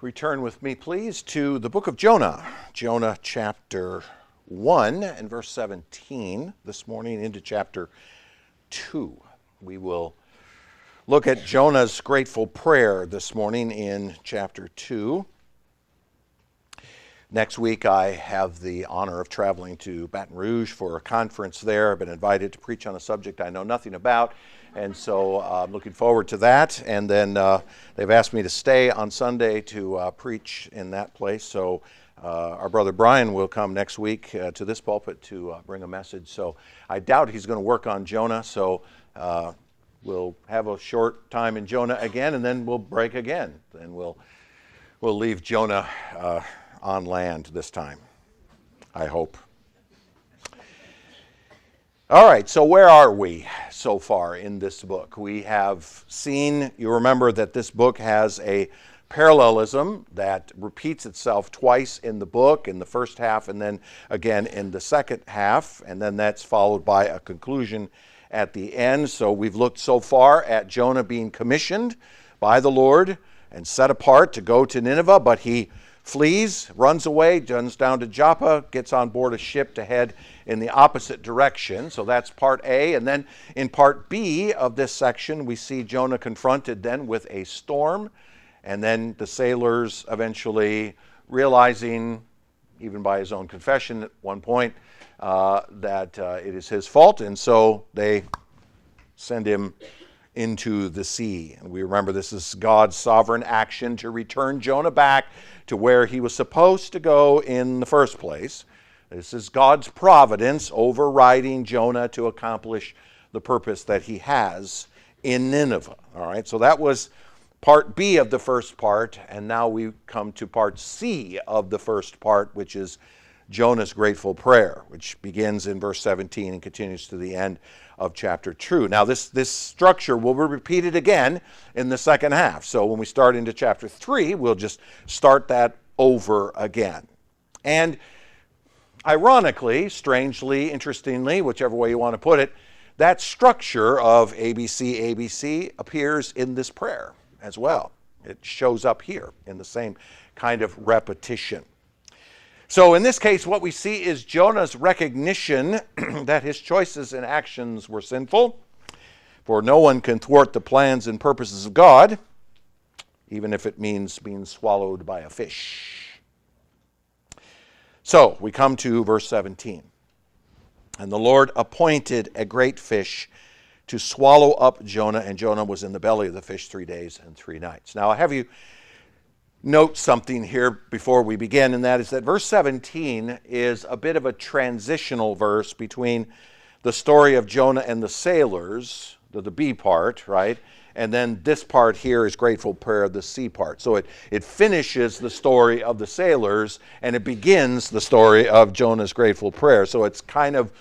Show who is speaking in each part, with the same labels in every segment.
Speaker 1: Return with me, please, to the book of Jonah. Jonah chapter 1 and verse 17 this morning into chapter 2. We will look at Jonah's grateful prayer this morning in chapter 2. Next week, I have the honor of traveling to Baton Rouge for a conference there. I've been invited to preach on a subject I know nothing about, and so I'm looking forward to that. And then they've asked me to stay on Sunday to preach in that place. So our brother Brian will come next week to this pulpit to bring a message. So I doubt he's going to work on Jonah, so we'll have a short time in Jonah again, and then we'll break again. And we'll leave Jonah on land this time, I hope. All right, so where are we so far in this book? We have seen, you remember that this book has a parallelism that repeats itself twice in the book, in the first half and then again in the second half, and then that's followed by a conclusion at the end. So we've looked so far at Jonah being commissioned by the Lord and set apart to go to Nineveh, but he flees, runs away, runs down to Joppa, gets on board a ship to head in the opposite direction. So that's part A. And then in part B of this section, we see Jonah confronted then with a storm. And then the sailors eventually realizing, even by his own confession at one point, that it is his fault. And so they send him into the sea. And we remember this is God's sovereign action to return Jonah back to where he was supposed to go in the first place. This is God's providence overriding Jonah to accomplish the purpose that he has in Nineveh. All right, so that was part B of the first part, and now we come to part C of the first part, which is Jonah's grateful prayer, which begins in verse 17 and continues to the end of chapter 2. Now, this structure will be repeated again in the second half. So when we start into chapter 3, we'll just start that over again. And ironically, strangely, interestingly, whichever way you want to put it, that structure of ABC, ABC appears in this prayer as well. It shows up here in the same kind of repetition. So in this case, what we see is Jonah's recognition that his choices and actions were sinful, for no one can thwart the plans and purposes of God, even if it means being swallowed by a fish. So we come to verse 17. And the Lord appointed a great fish to swallow up Jonah, and Jonah was in the belly of the fish 3 days and 3 nights. Now I have you note something here before we begin, and that is that verse 17 is a bit of a transitional verse between the story of Jonah and the sailors, the B part, right? And then this part here is grateful prayer, the C part. So it finishes the story of the sailors, and it begins the story of Jonah's grateful prayer. So it's kind of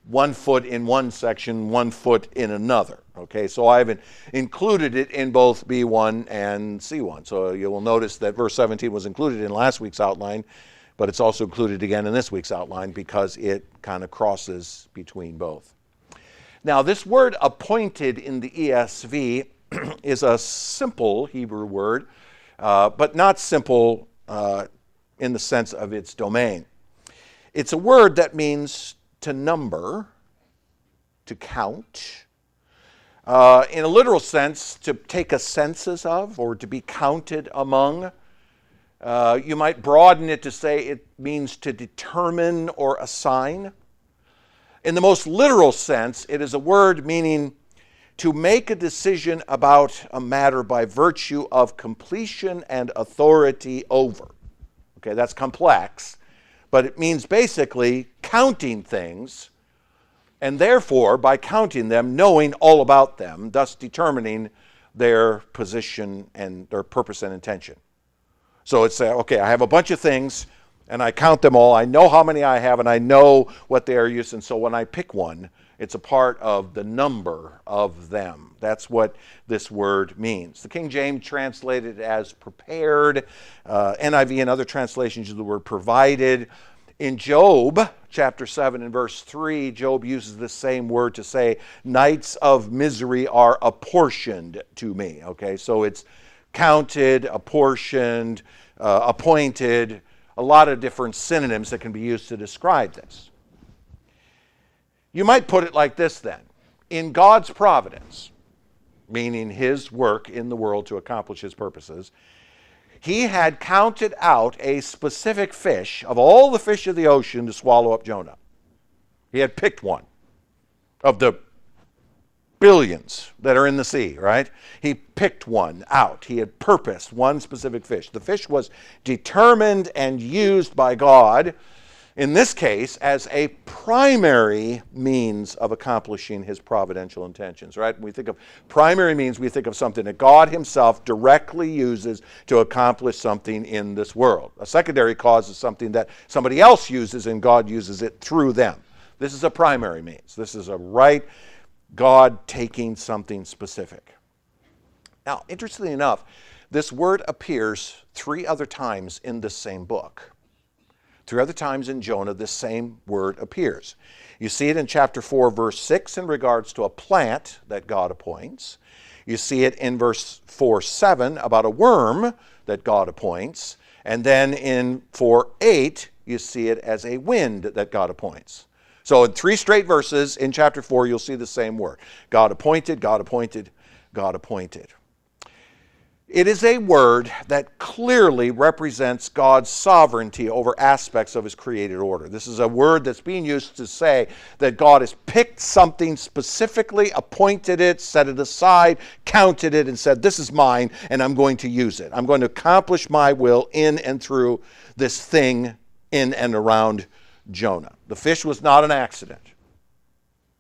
Speaker 1: 1 foot in one section, 1 foot in another. Okay, so I've included it in both B1 and C1. So you will notice that verse 17 was included in last week's outline, but it's also included again in this week's outline because it kind of crosses between both. Now, this word appointed in the ESV is a simple Hebrew word, but not simple in the sense of its domain. It's a word that means to number, to count. In a literal sense, to take a census of or to be counted among. You might broaden it to say it means to determine or assign. In the most literal sense, it is a word meaning to make a decision about a matter by virtue of completion and authority over. Okay, that's complex, but it means basically counting things, and therefore, by counting them, knowing all about them, thus determining their position and their purpose and intention. So it's, okay, I have a bunch of things, and I count them all. I know how many I have, and I know what they are used. And so when I pick one, it's a part of the number of them. That's what this word means. The King James translated it as prepared. NIV and other translations use the word provided. In Job, chapter 7 and verse 3, Job uses the same word to say, nights of misery are apportioned to me. Okay, so it's counted, apportioned, appointed, a lot of different synonyms that can be used to describe this. You might put it like this then. In God's providence, meaning his work in the world to accomplish his purposes, he had counted out a specific fish of all the fish of the ocean to swallow up Jonah. He had picked one of the billions that are in the sea, right? He picked one out. He had purposed one specific fish. The fish was determined and used by God, in this case, as a primary means of accomplishing his providential intentions, right? When we think of primary means, we think of something that God himself directly uses to accomplish something in this world. A secondary cause is something that somebody else uses and God uses it through them. This is a primary means. This is a right God taking something specific. Now, interestingly enough, this word appears 3 other times in this same book. 3 other times in Jonah, this same word appears. You see it in chapter 4, verse 6 in regards to a plant that God appoints. You see it in verse 4:7 about a worm that God appoints. And then in 4:8, you see it as a wind that God appoints. So in 3 straight verses in chapter 4, you'll see the same word. God appointed, God appointed, God appointed. It is a word that clearly represents God's sovereignty over aspects of his created order. This is a word that's being used to say that God has picked something specifically, appointed it, set it aside, counted it, and said, this is mine, and I'm going to use it. I'm going to accomplish my will in and through this thing in and around Jonah. The fish was not an accident.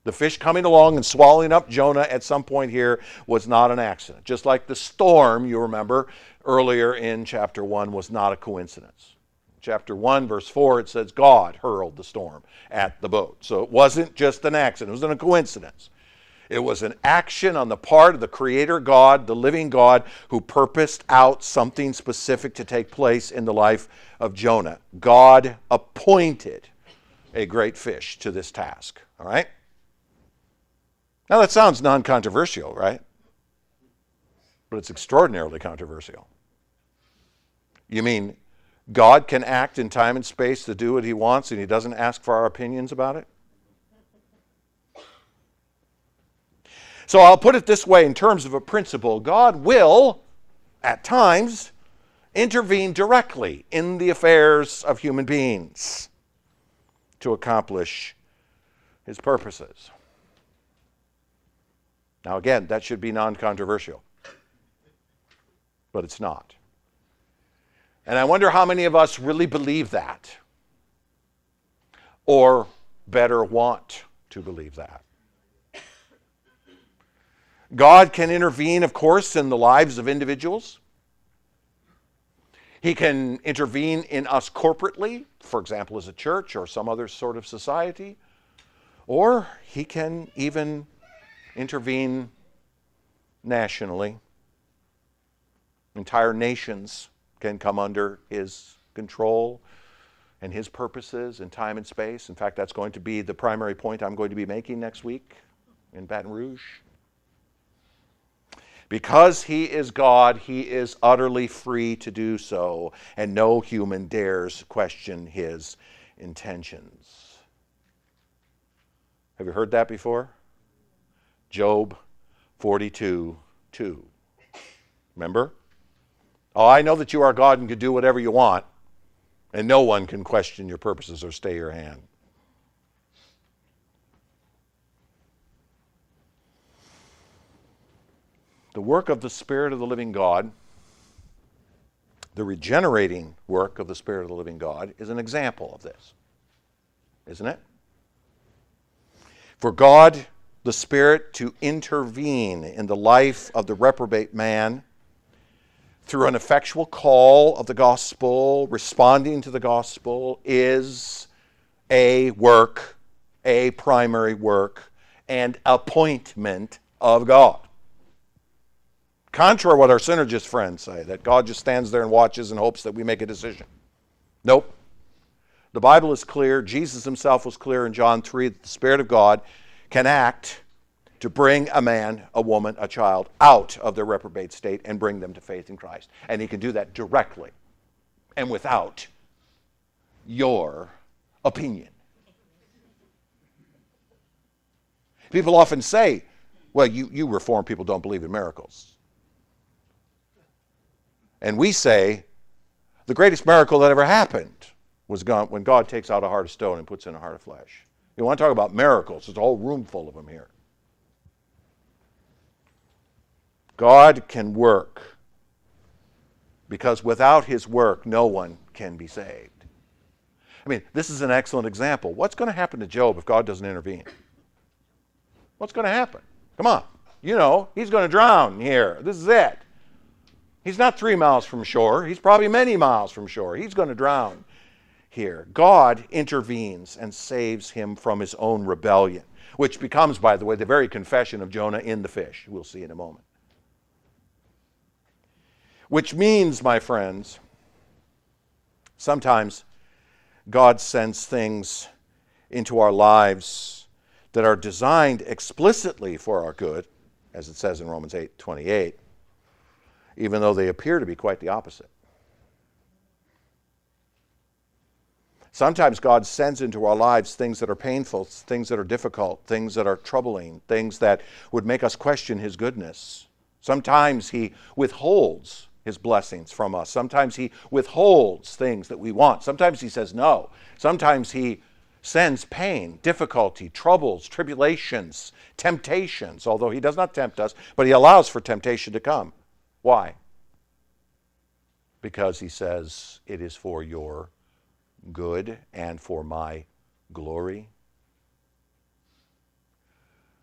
Speaker 1: The fish coming along and swallowing up Jonah at some point here was not an accident. Just like the storm, you remember, earlier in chapter 1 was not a coincidence. Chapter 1, verse 4, it says God hurled the storm at the boat. So it wasn't just an accident. It wasn't a coincidence. It was an action on the part of the Creator God, the living God, who purposed out something specific to take place in the life of Jonah. God appointed a great fish to this task. All right? Now that sounds non-controversial, right? But it's extraordinarily controversial. You mean God can act in time and space to do what he wants and he doesn't ask for our opinions about it? So I'll put it this way in terms of a principle. God will, at times, intervene directly in the affairs of human beings to accomplish his purposes. Now again, that should be non-controversial, but it's not. And I wonder how many of us really believe that, or better want to believe that. God can intervene, of course, in the lives of individuals. He can intervene in us corporately, for example, as a church or some other sort of society, or he can even intervene nationally. Entire nations can come under his control and his purposes in time and space. In fact, that's going to be the primary point I'm going to be making next week in Baton Rouge. Because he is God, he is utterly free to do so, and no human dares question his intentions. Have you heard that before? Job 42:2. Remember? Oh, I know that you are God and can do whatever you want, and no one can question your purposes or stay your hand. The work of the Spirit of the living God, the regenerating work of the Spirit of the living God, is an example of this, isn't it? For God, the Spirit, to intervene in the life of the reprobate man through an effectual call of the gospel, responding to the gospel, is a work, a primary work, and appointment of God. Contrary to what our synergist friends say, that God just stands there and watches and hopes that we make a decision. Nope. The Bible is clear. Jesus himself was clear in John 3 that the Spirit of God can act to to bring a man, a woman, a child out of their reprobate state and bring them to faith in Christ. And he can do that directly and without your opinion. People often say, well, you Reformed people don't believe in miracles. And we say, the greatest miracle that ever happened was when God takes out a heart of stone and puts in a heart of flesh. You want to talk about miracles, there's a whole room full of them here. God can work, because without his work, no one can be saved. I mean, this is an excellent example. What's going to happen to Job if God doesn't intervene? What's going to happen? Come on. You know, he's going to drown here. This is it. He's not 3 miles from shore. He's probably many miles from shore. He's going to drown here. God intervenes and saves him from his own rebellion, which becomes, by the way, the very confession of Jonah in the fish. We'll see in a moment. Which means, my friends, sometimes God sends things into our lives that are designed explicitly for our good, as it says in Romans 8:28, even though they appear to be quite the opposite. Sometimes God sends into our lives things that are painful, things that are difficult, things that are troubling, things that would make us question his goodness. Sometimes he withholds his blessings from us. Sometimes he withholds things that we want. Sometimes he says no. Sometimes he sends pain, difficulty, troubles, tribulations, temptations, although he does not tempt us, but he allows for temptation to come. Why? Because he says it is for your good and for my glory.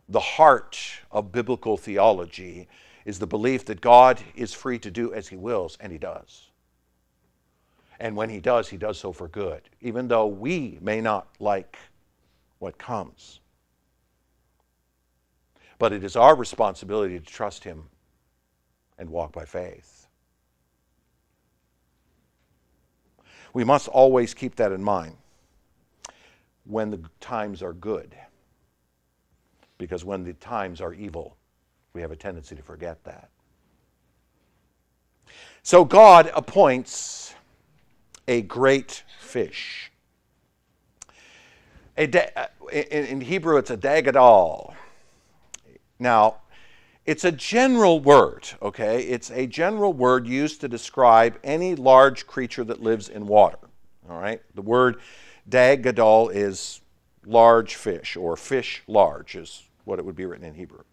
Speaker 1: The heart of biblical theology is the belief that God is free to do as he wills, and he does. And when he does so for good, even though we may not like what comes. But it is our responsibility to trust him and walk by faith. We must always keep that in mind when the times are good. Because when the times are evil, we have a tendency to forget that. So God appoints a great fish. In Hebrew, it's a dagadal. Now, it's a general word, okay? It's a general word used to describe any large creature that lives in water, all right? The word dagadal is large fish, or fish large is what it would be written in Hebrew.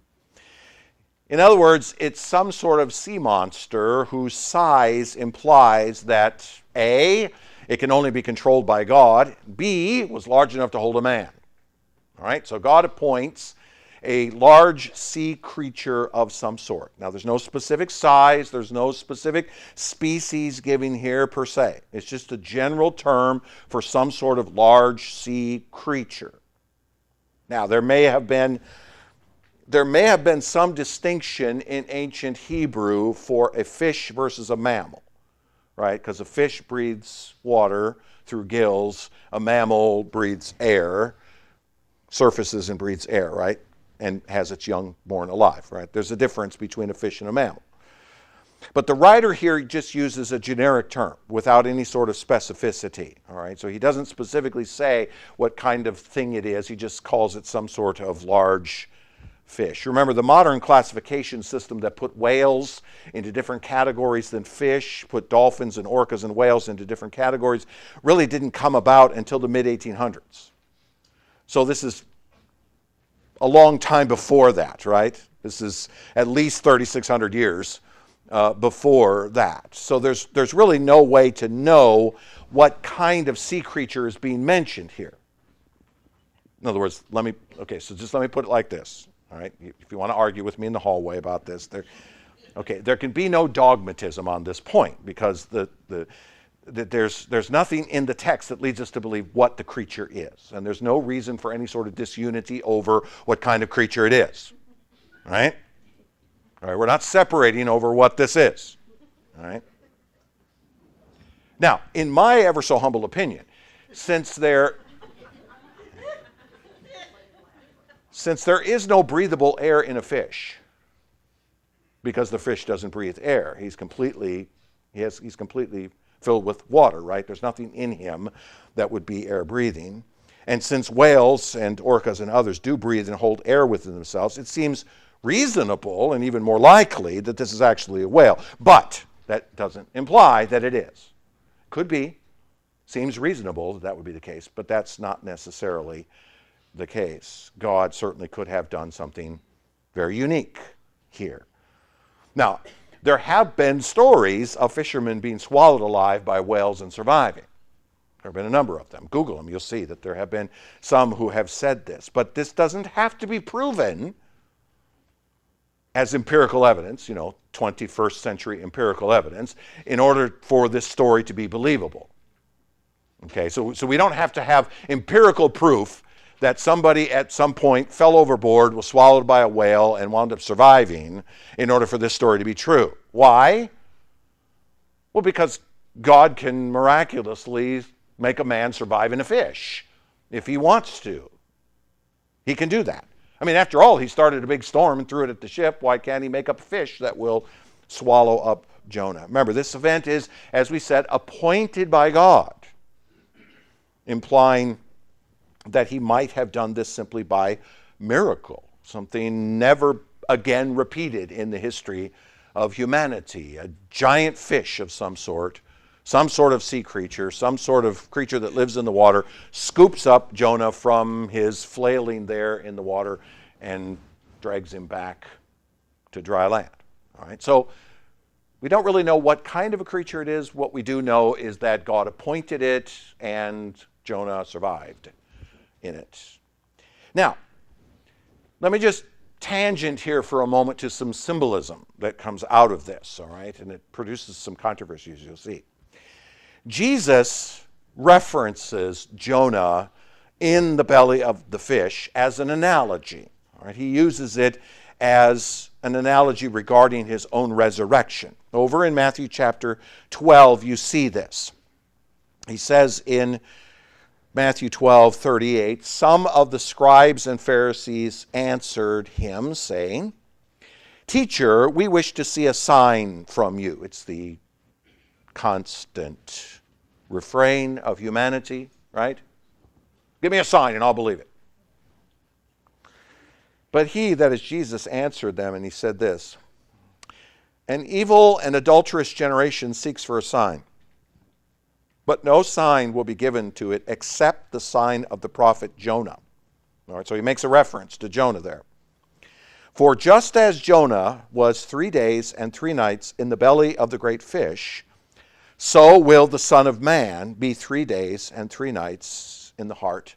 Speaker 1: In other words, it's some sort of sea monster whose size implies that A, it can only be controlled by God, B, was large enough to hold a man. All right, so God appoints a large sea creature of some sort. Now, there's no specific size, there's no specific species given here per se. It's just a general term for some sort of large sea creature. Now, there may have been some distinction in ancient Hebrew for a fish versus a mammal, right? Because a fish breathes water through gills, a mammal breathes air, surfaces and breathes air, right? And has its young born alive, right? There's a difference between a fish and a mammal. But the writer here just uses a generic term without any sort of specificity, all right? So he doesn't specifically say what kind of thing it is. He just calls it some sort of large fish. Remember, the modern classification system that put whales into different categories than fish, put dolphins and orcas and whales into different categories, really didn't come about until the mid-1800s. So this is a long time before that, right? This is at least 3,600 years before that. So there's really no way to know what kind of sea creature is being mentioned here. In other words, let me put it like this. All right, if you want to argue with me in the hallway about this, there can be no dogmatism on this point, because there's nothing in the text that leads us to believe what the creature is, and there's no reason for any sort of disunity over what kind of creature it is. All right, we're not separating over what this is. All right. Now, in my ever so humble opinion, since there Since there is no breathable air in a fish, because the fish doesn't breathe air, he's completely filled with water, right? There's nothing in him that would be air breathing. And since whales and orcas and others do breathe and hold air within themselves, it seems reasonable and even more likely that this is actually a whale. But that doesn't imply that it is. Could be. Seems reasonable that would be the case, but that's not necessarily the case. God certainly could have done something very unique here. Now, there have been stories of fishermen being swallowed alive by whales and surviving. There have been a number of them. Google them, you'll see that there have been some who have said this. But this doesn't have to be proven as empirical evidence, 21st century empirical evidence, in order for this story to be believable. Okay, so we don't have to have empirical proof that somebody at some point fell overboard, was swallowed by a whale, and wound up surviving in order for this story to be true. Why? Well, because God can miraculously make a man survive in a fish if he wants to. He can do that. I mean, after all, he started a big storm and threw it at the ship. Why can't he make up a fish that will swallow up Jonah? Remember, this event is, as we said, appointed by God, implying that he might have done this simply by miracle, something never again repeated in the history of humanity. A giant fish of some sort of sea creature, some sort of creature that lives in the water, scoops up Jonah from his flailing there in the water and drags him back to dry land. All right, so we don't really know what kind of a creature it is. What we do know is that God appointed it and Jonah survived in it. Now, let me just tangent here for a moment to some symbolism that comes out of this, all right? And it produces some controversy, as you'll see. Jesus references Jonah in the belly of the fish as an analogy. All right? He uses it as an analogy regarding his own resurrection. Over in Matthew chapter 12, you see this. He says in Matthew 12:38, some of the scribes and Pharisees answered him, saying, "Teacher, we wish to see a sign from you." It's the constant refrain of humanity, right? Give me a sign and I'll believe it. But he, that is Jesus, answered them, and he said this, "An evil and adulterous generation seeks for a sign, but no sign will be given to it except the sign of the prophet Jonah." All right, so he makes a reference to Jonah there. "For just as Jonah was 3 days and 3 nights in the belly of the great fish, so will the Son of Man be 3 days and 3 nights in the heart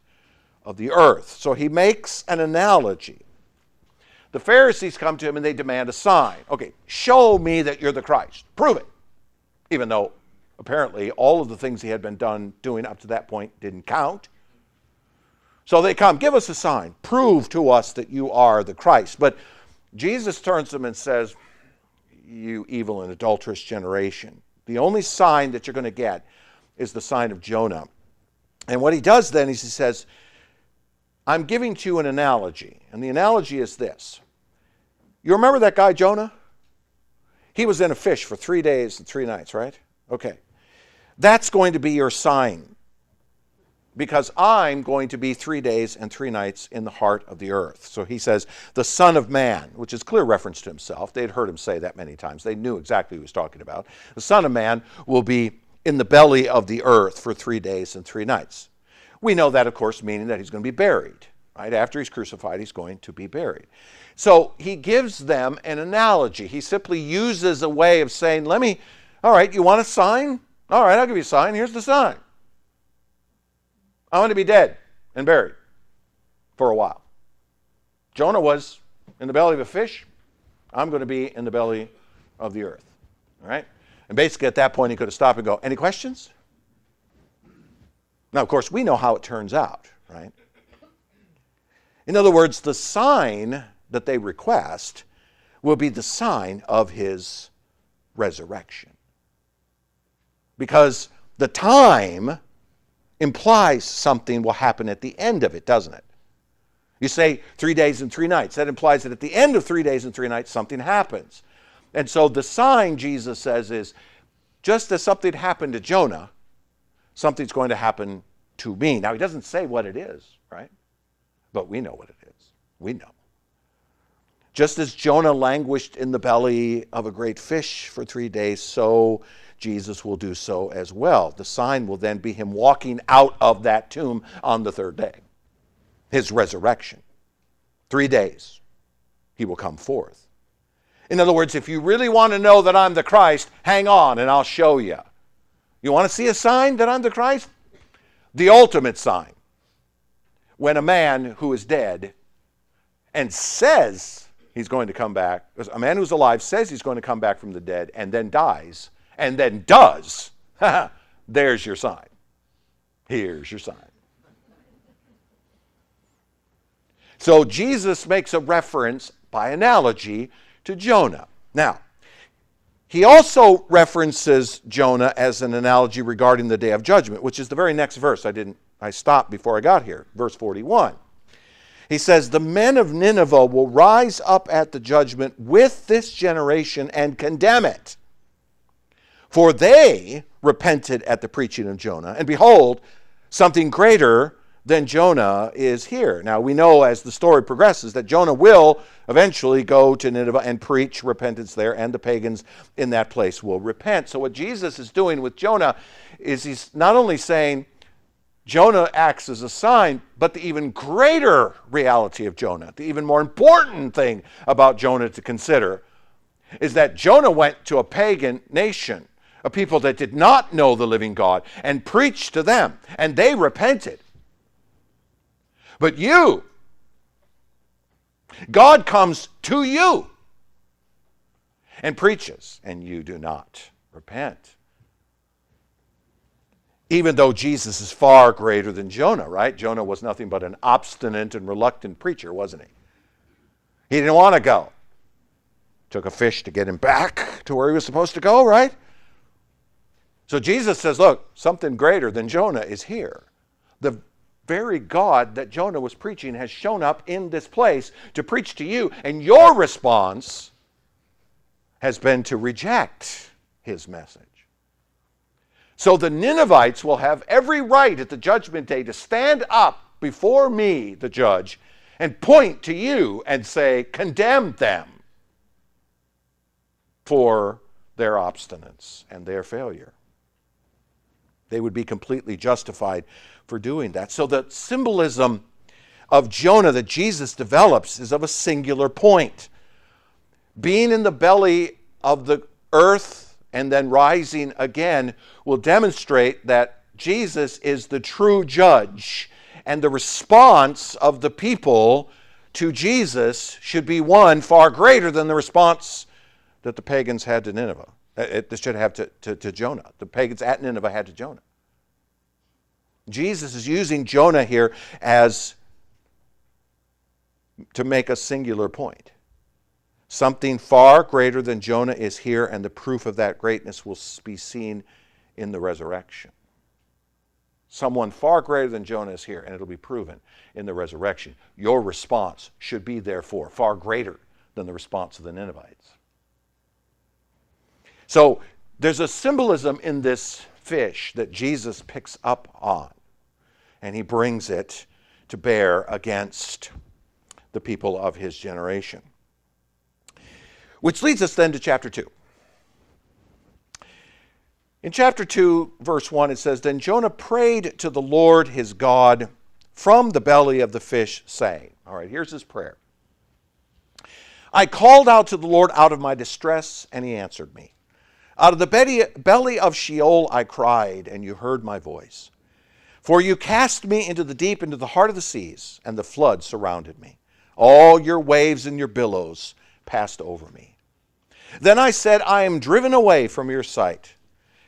Speaker 1: of the earth." So he makes an analogy. The Pharisees come to him and they demand a sign. Okay, show me that you're the Christ. Prove it. Even though apparently all of the things he had been doing up to that point didn't count. So they come, give us a sign. Prove to us that you are the Christ. But Jesus turns to them and says, "You evil and adulterous generation. The only sign that you're going to get is the sign of Jonah." And what he does then is he says, "I'm giving to you an analogy." And the analogy is this. You remember that guy Jonah? He was in a fish for 3 days and 3 nights, right? Okay. That's going to be your sign, because I'm going to be 3 days and 3 nights in the heart of the earth. So he says, the Son of Man, which is clear reference to himself. They'd heard him say that many times. They knew exactly what he was talking about. The Son of Man will be in the belly of the earth for 3 days and 3 nights. We know that, of course, meaning that he's going to be buried. Right? After he's crucified, he's going to be buried. So he gives them an analogy. He simply uses a way of saying, all right, you want a sign? All right, I'll give you a sign. Here's the sign. I'm going to be dead and buried for a while. Jonah was in the belly of a fish. I'm going to be in the belly of the earth. All right? And basically at that point he could have stopped and go, any questions? Now, of course, we know how it turns out, right? In other words, the sign that they request will be the sign of his resurrection. Because the time implies something will happen at the end of it, doesn't it? You say 3 days and 3 nights. That implies that at the end of 3 days and 3 nights, something happens. And so the sign, Jesus says, is just as something happened to Jonah, something's going to happen to me. Now, he doesn't say what it is, right? But we know what it is. We know. Just as Jonah languished in the belly of a great fish for 3 days, so Jesus will do so as well. The sign will then be him walking out of that tomb on the third day. His resurrection. 3 days, he will come forth. In other words, if you really want to know that I'm the Christ, hang on and I'll show you. You want to see a sign that I'm the Christ? The ultimate sign. When a man who is dead and says he's going to come back, a man who's alive says he's going to come back from the dead and then dies and then does, there's your sign. Here's your sign. So Jesus makes a reference by analogy to Jonah. Now, he also references Jonah as an analogy regarding the day of judgment, which is the very next verse. I stopped before I got here, verse 41. He says, the men of Nineveh will rise up at the judgment with this generation and condemn it. For they repented at the preaching of Jonah, and behold, something greater than Jonah is here. Now, we know as the story progresses that Jonah will eventually go to Nineveh and preach repentance there, and the pagans in that place will repent. So what Jesus is doing with Jonah is he's not only saying Jonah acts as a sign, but the even greater reality of Jonah, the even more important thing about Jonah to consider, is that Jonah went to a pagan nation, a people that did not know the living God, and preached to them, and they repented. But you, God comes to you and preaches, and you do not repent. Even though Jesus is far greater than Jonah, right? Jonah was nothing but an obstinate and reluctant preacher, wasn't he? He didn't want to go. Took a fish to get him back to where he was supposed to go, right? So Jesus says, look, something greater than Jonah is here. The very God that Jonah was preaching has shown up in this place to preach to you, and your response has been to reject his message. So the Ninevites will have every right at the judgment day to stand up before me, the judge, and point to you and say, condemn them for their obstinance and their failure. They would be completely justified for doing that. So the symbolism of Jonah that Jesus develops is of a singular point. Being in the belly of the earth and then rising again will demonstrate that Jesus is the true judge, and the response of the people to Jesus should be one far greater than the response that the pagans had to Nineveh. They should have to Jonah. The pagans at Nineveh had to Jonah. Jesus is using Jonah here as to make a singular point. Something far greater than Jonah is here, and the proof of that greatness will be seen in the resurrection. Someone far greater than Jonah is here, and it'll be proven in the resurrection. Your response should be, therefore, far greater than the response of the Ninevites. So there's a symbolism in this fish that Jesus picks up on, and he brings it to bear against the people of his generation. Which leads us then to chapter 2. In chapter 2, verse 1, it says, Then Jonah prayed to the Lord his God from the belly of the fish, saying, all right, here's his prayer. I called out to the Lord out of my distress, and he answered me. Out of the belly of Sheol I cried, and you heard my voice. For you cast me into the deep, into the heart of the seas, and the flood surrounded me. All your waves and your billows passed over me. Then I said, I am driven away from your sight.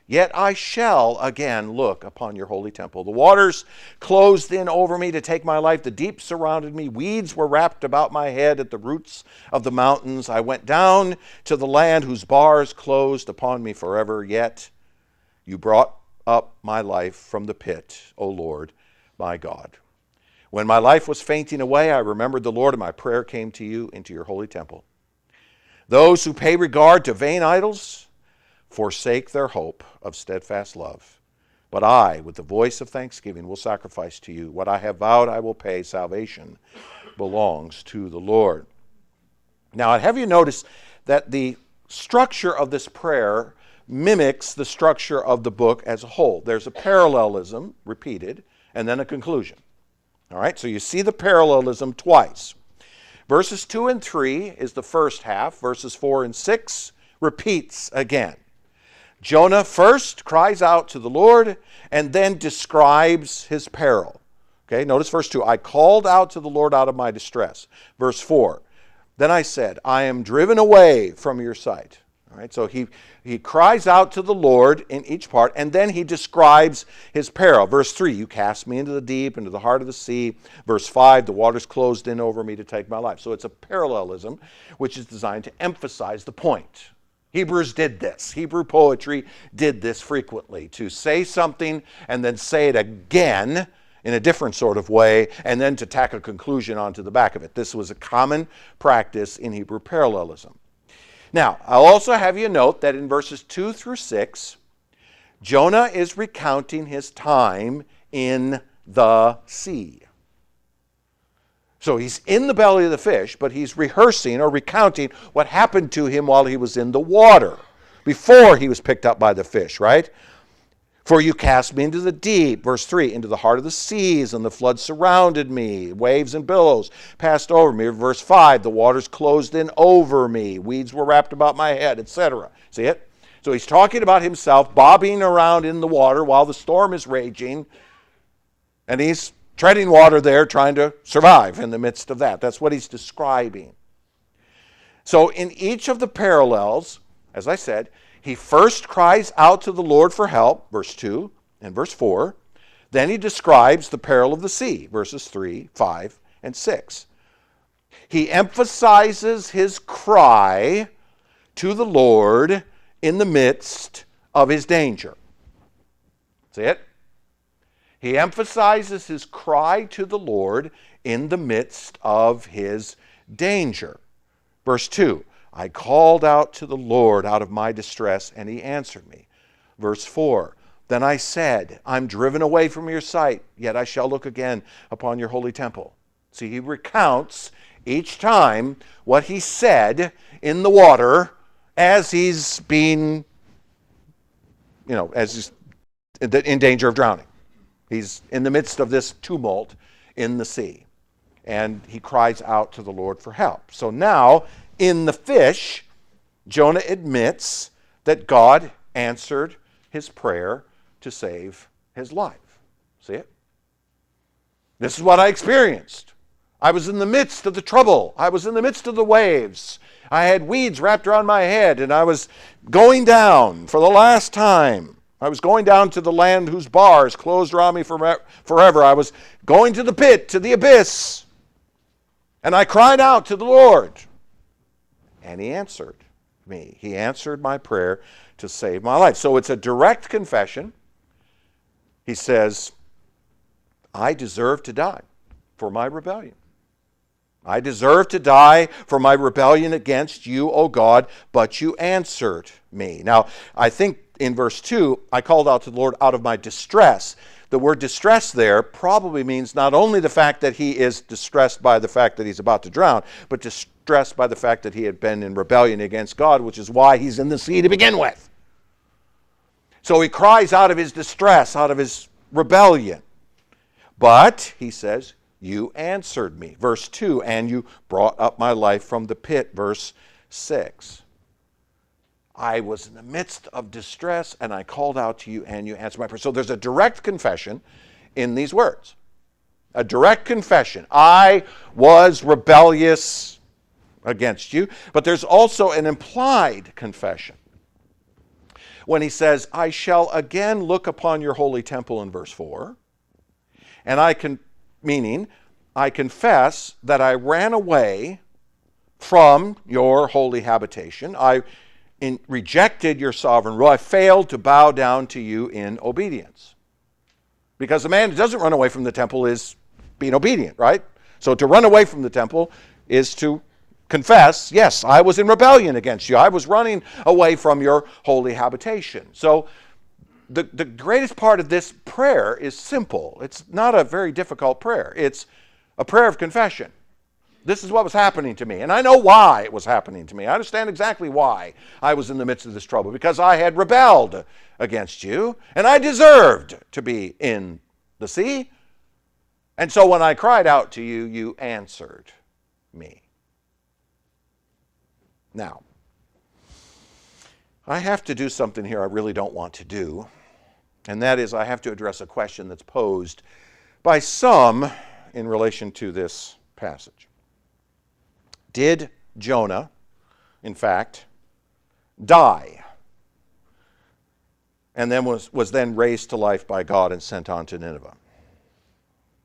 Speaker 1: Yet I shall again look upon your holy temple. The waters closed in over me to take my life. The deep surrounded me. Weeds were wrapped about my head at the roots of the mountains. I went down to the land whose bars closed upon me forever. Yet you brought up my life from the pit, O Lord, my God. When my life was fainting away, I remembered the Lord, and my prayer came to you into your holy temple. Those who pay regard to vain idols forsake their hope of steadfast love. But I, with the voice of thanksgiving, will sacrifice to you. What I have vowed I will pay. Salvation belongs to the Lord. Now, have you noticed that the structure of this prayer mimics the structure of the book as a whole? There's a parallelism repeated, and then a conclusion. All right, so you see the parallelism twice. Verses 2 and 3 is the first half. Verses 4 and 6 repeats again. Jonah first cries out to the Lord and then describes his peril. Okay, notice verse 2. I called out to the Lord out of my distress. Verse 4. Then I said, I am driven away from your sight. All right, so he cries out to the Lord in each part, and then he describes his peril. Verse 3, you cast me into the deep, into the heart of the sea. Verse 5, the waters closed in over me to take my life. So it's a parallelism which is designed to emphasize the point. Hebrews did this. Hebrew poetry did this frequently, to say something and then say it again in a different sort of way, and then to tack a conclusion onto the back of it. This was a common practice in Hebrew parallelism. Now, I'll also have you note that in verses 2 through 6, Jonah is recounting his time in the sea. So he's in the belly of the fish, but he's rehearsing or recounting what happened to him while he was in the water, before he was picked up by the fish, right? For you cast me into the deep, verse 3, into the heart of the seas, and the flood surrounded me. Waves and billows passed over me. Verse 5, the waters closed in over me. Weeds were wrapped about my head, etc. See it? So he's talking about himself bobbing around in the water while the storm is raging, and he's treading water there, trying to survive in the midst of that. That's what he's describing. So in each of the parallels, as I said, he first cries out to the Lord for help, verse 2 and verse 4. Then he describes the peril of the sea, verses 3, 5, and 6. He emphasizes his cry to the Lord in the midst of his danger. See it? He emphasizes his cry to the Lord in the midst of his danger. Verse 2, I called out to the Lord out of my distress, and he answered me. Verse 4, then I said, I'm driven away from your sight, yet I shall look again upon your holy temple. See, he recounts each time what he said in the water as he's being, as he's in danger of drowning. He's in the midst of this tumult in the sea, and he cries out to the Lord for help. So now, in the fish, Jonah admits that God answered his prayer to save his life. See it? This is what I experienced. I was in the midst of the trouble. I was in the midst of the waves. I had weeds wrapped around my head, and I was going down for the last time. I was going down to the land whose bars closed around me forever. I was going to the pit, to the abyss. And I cried out to the Lord. And he answered me. He answered my prayer to save my life. So it's a direct confession. He says, I deserve to die for my rebellion. I deserve to die for my rebellion against you, O God, but you answered me. Now, I think in verse 2, I called out to the Lord out of my distress. The word distress there probably means not only the fact that he is distressed by the fact that he's about to drown, but distressed by the fact that he had been in rebellion against God, which is why he's in the sea to begin with. So he cries out of his distress, out of his rebellion. But, he says, you answered me. Verse 2, and you brought up my life from the pit. Verse 6. I was in the midst of distress, and I called out to you, and you answered my prayer. So there's a direct confession in these words. A direct confession. I was rebellious against you. But there's also an implied confession. When he says, I shall again look upon your holy temple in verse 4. And meaning, I confess that I ran away from your holy habitation. I rejected your sovereign rule. I failed to bow down to you in obedience. Because the man who doesn't run away from the temple is being obedient, right? So to run away from the temple is to confess, yes, I was in rebellion against you. I was running away from your holy habitation. So the greatest part of this prayer is simple. It's not a very difficult prayer. It's a prayer of confession. This is what was happening to me, and I know why it was happening to me. I understand exactly why I was in the midst of this trouble, because I had rebelled against you, and I deserved to be in the sea. And so when I cried out to you, you answered me. Now, I have to do something here I really don't want to do, and that is I have to address a question that's posed by some in relation to this passage. Did Jonah, in fact, die and then was then raised to life by God and sent on to Nineveh?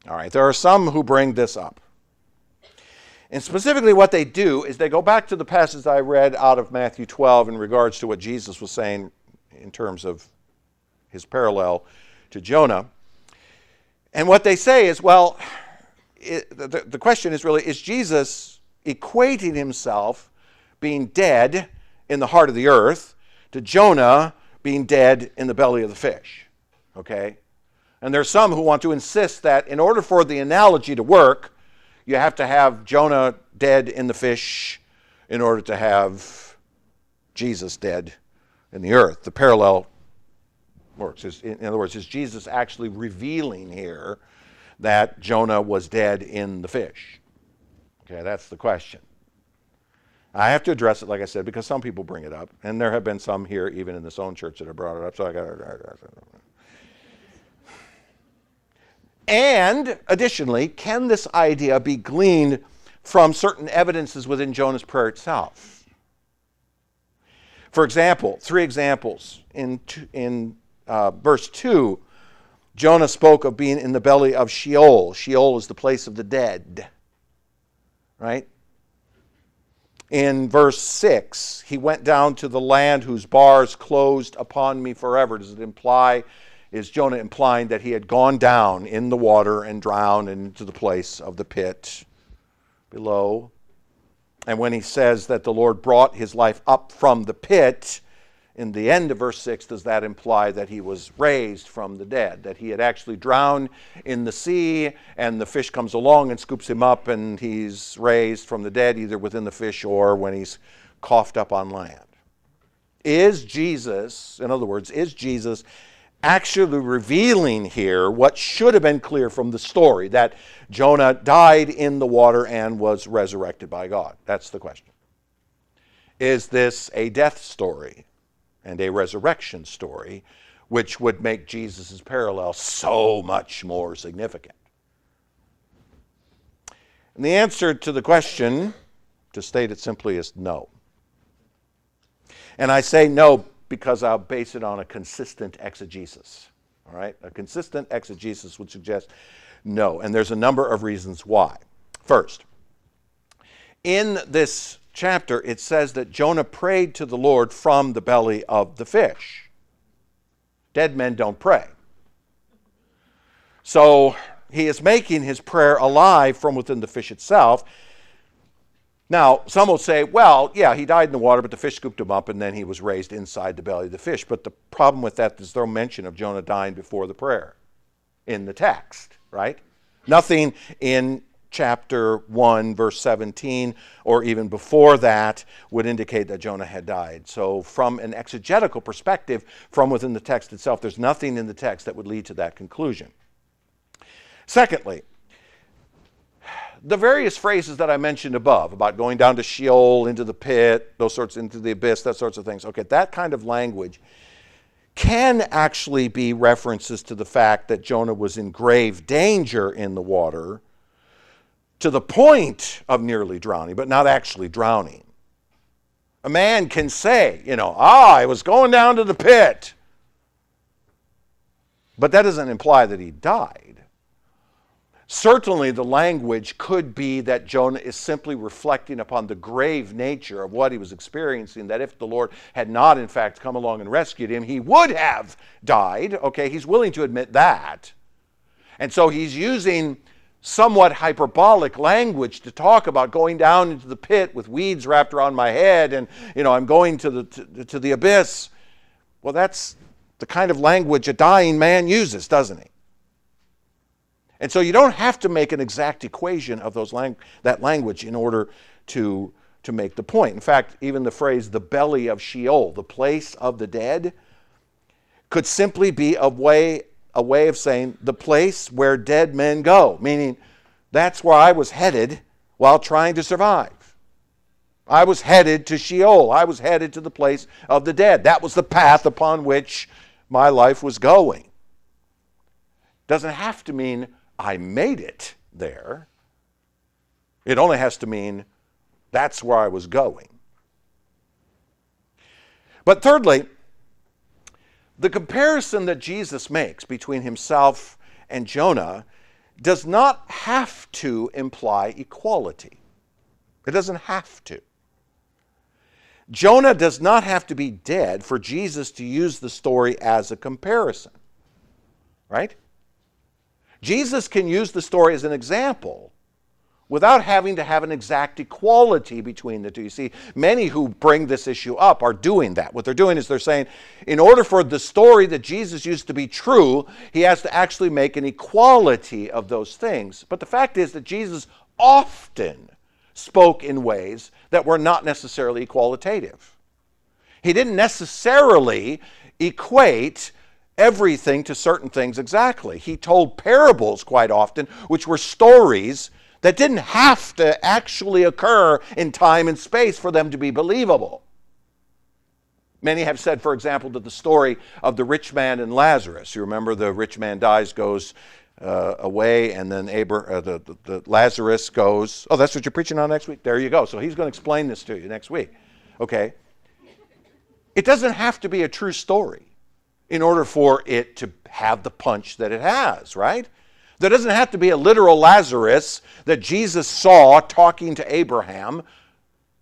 Speaker 1: All right, there are some who bring this up. And specifically what they do is they go back to the passage I read out of Matthew 12 in regards to what Jesus was saying in terms of his parallel to Jonah. And what they say is, well, the question is really, is Jesus equating himself being dead in the heart of the earth to Jonah being dead in the belly of the fish? Okay? And there's some who want to insist that in order for the analogy to work, you have to have Jonah dead in the fish in order to have Jesus dead in the earth. The parallel works. In other words, is Jesus actually revealing here that Jonah was dead in the fish? Okay, that's the question. I have to address it, like I said, because some people bring it up, and there have been some here, even in this own church, that have brought it up, so I got to address it. And additionally, can this idea be gleaned from certain evidences within Jonah's prayer itself? For example, 3 examples. In verse 2, Jonah spoke of being in the belly of Sheol. Sheol is the place of the dead, right? In verse 6, he went down to the land whose bars closed upon me forever. Does it imply, is Jonah implying that he had gone down in the water and drowned into the place of the pit below? And when he says that the Lord brought his life up from the pit, in the end of verse 6, does that imply that he was raised from the dead? That he had actually drowned in the sea and the fish comes along and scoops him up and he's raised from the dead, either within the fish or when he's coughed up on land? Is Jesus, in other words, is Jesus actually revealing here what should have been clear from the story, that Jonah died in the water and was resurrected by God? That's the question. Is this a death story and a resurrection story, which would make Jesus' parallel so much more significant? And the answer to the question, to state it simply, is no. And I say no because I'll base it on a consistent exegesis. All right? A consistent exegesis would suggest no, and there's a number of reasons why. First, in this chapter, it says that Jonah prayed to the Lord from the belly of the fish. Dead men don't pray. So he is making his prayer alive from within the fish itself. Now, some will say, well, yeah, he died in the water, but the fish scooped him up, and then he was raised inside the belly of the fish. But the problem with that is there's no mention of Jonah dying before the prayer in the text, right? Nothing in chapter 1, verse 17, or even before that, would indicate that Jonah had died. So from an exegetical perspective, from within the text itself, there's nothing in the text that would lead to that conclusion. Secondly, the various phrases that I mentioned above about going down to Sheol, into the pit, those sorts, into the abyss, that sorts of things. Okay, that kind of language can actually be references to the fact that Jonah was in grave danger in the water to the point of nearly drowning, but not actually drowning. A man can say, I was going down to the pit. But that doesn't imply that he died. Certainly the language could be that Jonah is simply reflecting upon the grave nature of what he was experiencing, that if the Lord had not in fact come along and rescued him, he would have died. Okay, he's willing to admit that. And so he's using somewhat hyperbolic language to talk about going down into the pit with weeds wrapped around my head and, I'm going to the abyss. Well, that's the kind of language a dying man uses, doesn't he? And so you don't have to make an exact equation of that language in order to make the point. In fact, even the phrase, the belly of Sheol, the place of the dead, could simply be a way of saying the place where dead men go, meaning that's where I was headed while trying to survive. I was headed to Sheol. I was headed to the place of the dead. That was the path upon which my life was going. Doesn't have to mean I made it there. It only has to mean that's where I was going. But thirdly, the comparison that Jesus makes between himself and Jonah does not have to imply equality. It doesn't have to. Jonah does not have to be dead for Jesus to use the story as a comparison. Right? Jesus can use the story as an example without having to have an exact equality between the two. You see, many who bring this issue up are doing that. What they're doing is they're saying, in order for the story that Jesus used to be true, he has to actually make an equality of those things. But the fact is that Jesus often spoke in ways that were not necessarily equalitative. He didn't necessarily equate everything to certain things exactly. He told parables quite often, which were stories that didn't have to actually occur in time and space for them to be believable. Many have said, for example, that the story of the rich man and Lazarus, you remember the rich man dies, goes away, and then the Lazarus goes, oh, that's what you're preaching on next week? There you go. So he's going to explain this to you next week. Okay? It doesn't have to be a true story in order for it to have the punch that it has, right? There doesn't have to be a literal Lazarus that Jesus saw talking to Abraham,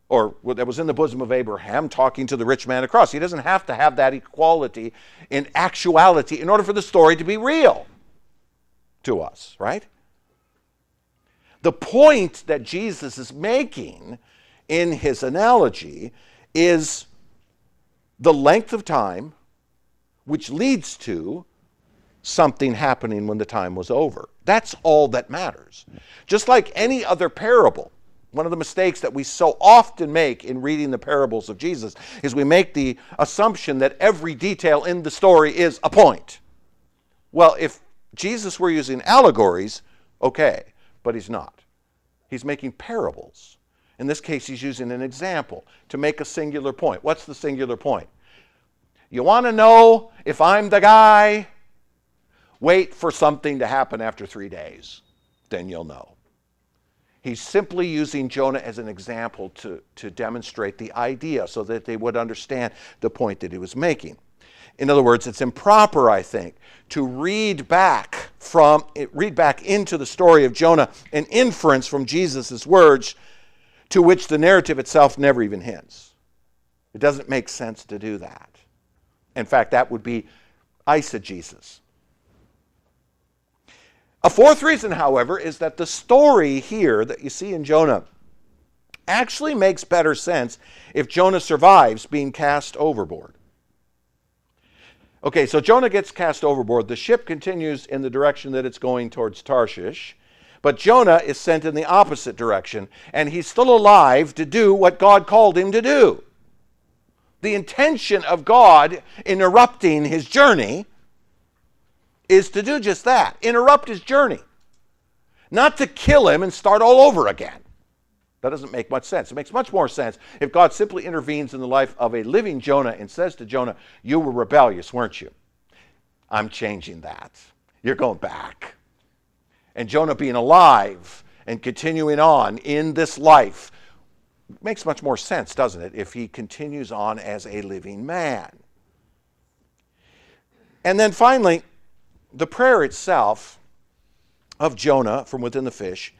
Speaker 1: or that was in the bosom of Abraham talking to the rich man across. He doesn't have to have that equality in actuality in order for the story to be real to us, right? The point that Jesus is making in his analogy is the length of time which leads to something happening when the time was over. That's all that matters. Just like any other parable, one of the mistakes that we so often make in reading the parables of Jesus is we make the assumption that every detail in the story is a point. Well, if Jesus were using allegories, okay, but he's not. He's making parables. In this case, he's using an example to make a singular point. What's the singular point? You want to know if I'm the guy? Wait for something to happen after 3 days. Then you'll know. He's simply using Jonah as an example to demonstrate the idea so that they would understand the point that he was making. In other words, it's improper, I think, to read back into the story of Jonah an inference from Jesus' words to which the narrative itself never even hints. It doesn't make sense to do that. In fact, that would be eisegesis. A fourth reason, however, is that the story here that you see in Jonah actually makes better sense if Jonah survives being cast overboard. Okay, so Jonah gets cast overboard. The ship continues in the direction that it's going towards Tarshish, but Jonah is sent in the opposite direction, and he's still alive to do what God called him to do. The intention of God in interrupting his journey is to do just that, interrupt his journey. Not to kill him and start all over again. That doesn't make much sense. It makes much more sense if God simply intervenes in the life of a living Jonah and says to Jonah, you were rebellious, weren't you? I'm changing that. You're going back. And Jonah being alive and continuing on in this life makes much more sense, doesn't it, if he continues on as a living man. And then finally, the prayer itself of Jonah from within the fish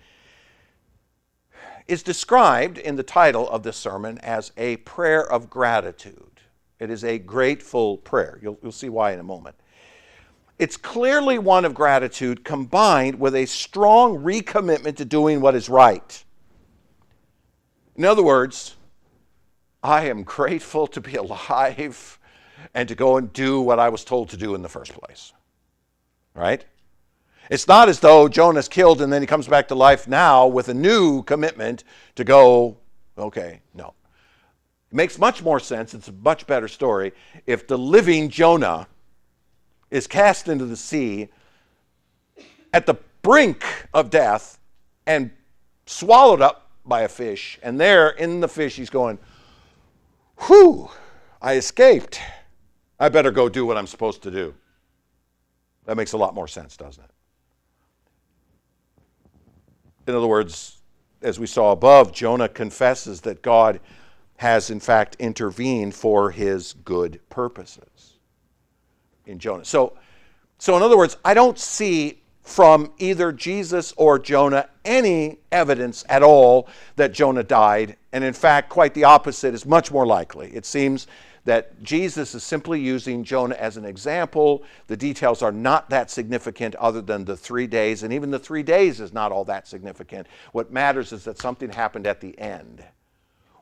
Speaker 1: is described in the title of this sermon as a prayer of gratitude. It is a grateful prayer. You'll see why in a moment. it's clearly one of gratitude combined with a strong recommitment to doing what is right. In other words, I am grateful to be alive and to go and do what I was told to do in the first place. Right? It's not as though Jonah's killed and then he comes back to life now with a new commitment to go, okay, no. It makes much more sense, it's a much better story, if the living Jonah is cast into the sea at the brink of death and swallowed up by a fish. And there in the fish he's going, whew, I escaped. I better go do what I'm supposed to do. That makes a lot more sense, doesn't it? In other words, as we saw above, Jonah confesses that God has in fact intervened for his good purposes in Jonah. So in other words, I don't see from either Jesus or Jonah any evidence at all that Jonah died. And in fact, quite the opposite is much more likely. It seems that Jesus is simply using Jonah as an example. The details are not that significant other than the 3 days, and even the 3 days is not all that significant. What matters is that something happened at the end,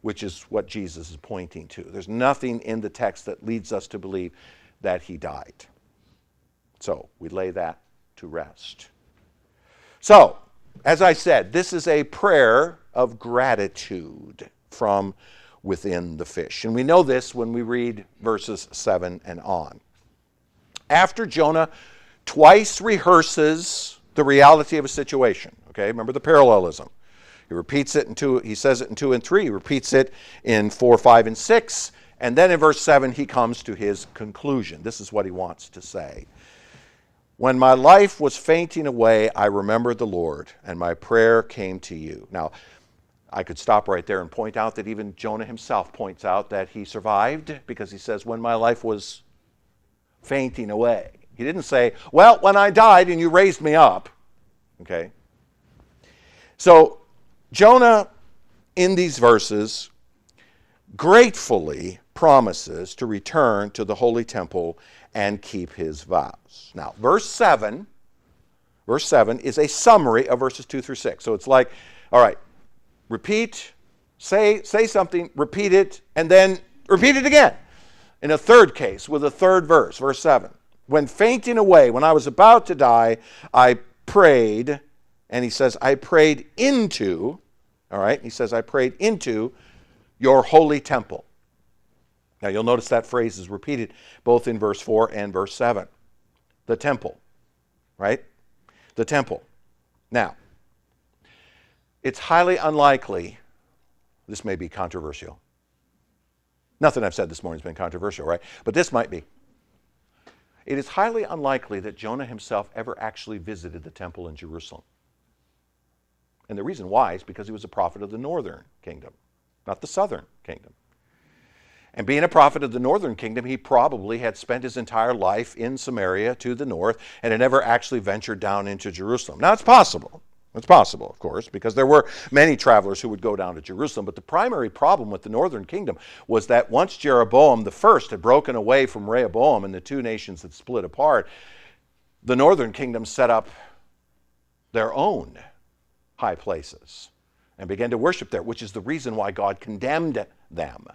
Speaker 1: which is what Jesus is pointing to. There's nothing in the text that leads us to believe that he died. So we lay that to rest. So, as I said, this is a prayer of gratitude from within the fish. And we know this when we read verses 7 and on. After Jonah twice rehearses the reality of a situation, okay, remember the parallelism. He repeats it he says it in 2 and 3, he repeats it in 4, 5, and 6, and then in verse 7 he comes to his conclusion. This is what he wants to say. When my life was fainting away, I remembered the Lord, and my prayer came to you. Now, I could stop right there and point out that even Jonah himself points out that he survived because he says, when my life was fainting away. He didn't say, well, when I died and you raised me up. Okay? So, Jonah, in these verses, gratefully promises to return to the holy temple and keep his vows. Now, verse 7 is a summary of verses 2 through 6. So it's like, all right, repeat, say something, repeat it, and then repeat it again. In a third case, with a third verse, verse 7. When fainting away, when I was about to die, I prayed, and he says, I prayed into, all right, he says, I prayed into your holy temple. Now, you'll notice that phrase is repeated both in verse 4 and verse 7. The temple, right? The temple. Now, it's highly unlikely, this may be controversial. Nothing I've said this morning has been controversial, right? But this might be. It is highly unlikely that Jonah himself ever actually visited the temple in Jerusalem. And the reason why is because he was a prophet of the northern kingdom, not the southern kingdom. And being a prophet of the northern kingdom, he probably had spent his entire life in Samaria to the north and had never actually ventured down into Jerusalem. Now, it's possible. It's possible, of course, because there were many travelers who would go down to Jerusalem. But the primary problem with the northern kingdom was that once Jeroboam the first had broken away from Rehoboam and the two nations had split apart, the northern kingdom set up their own high places and began to worship there, which is the reason why God condemned them.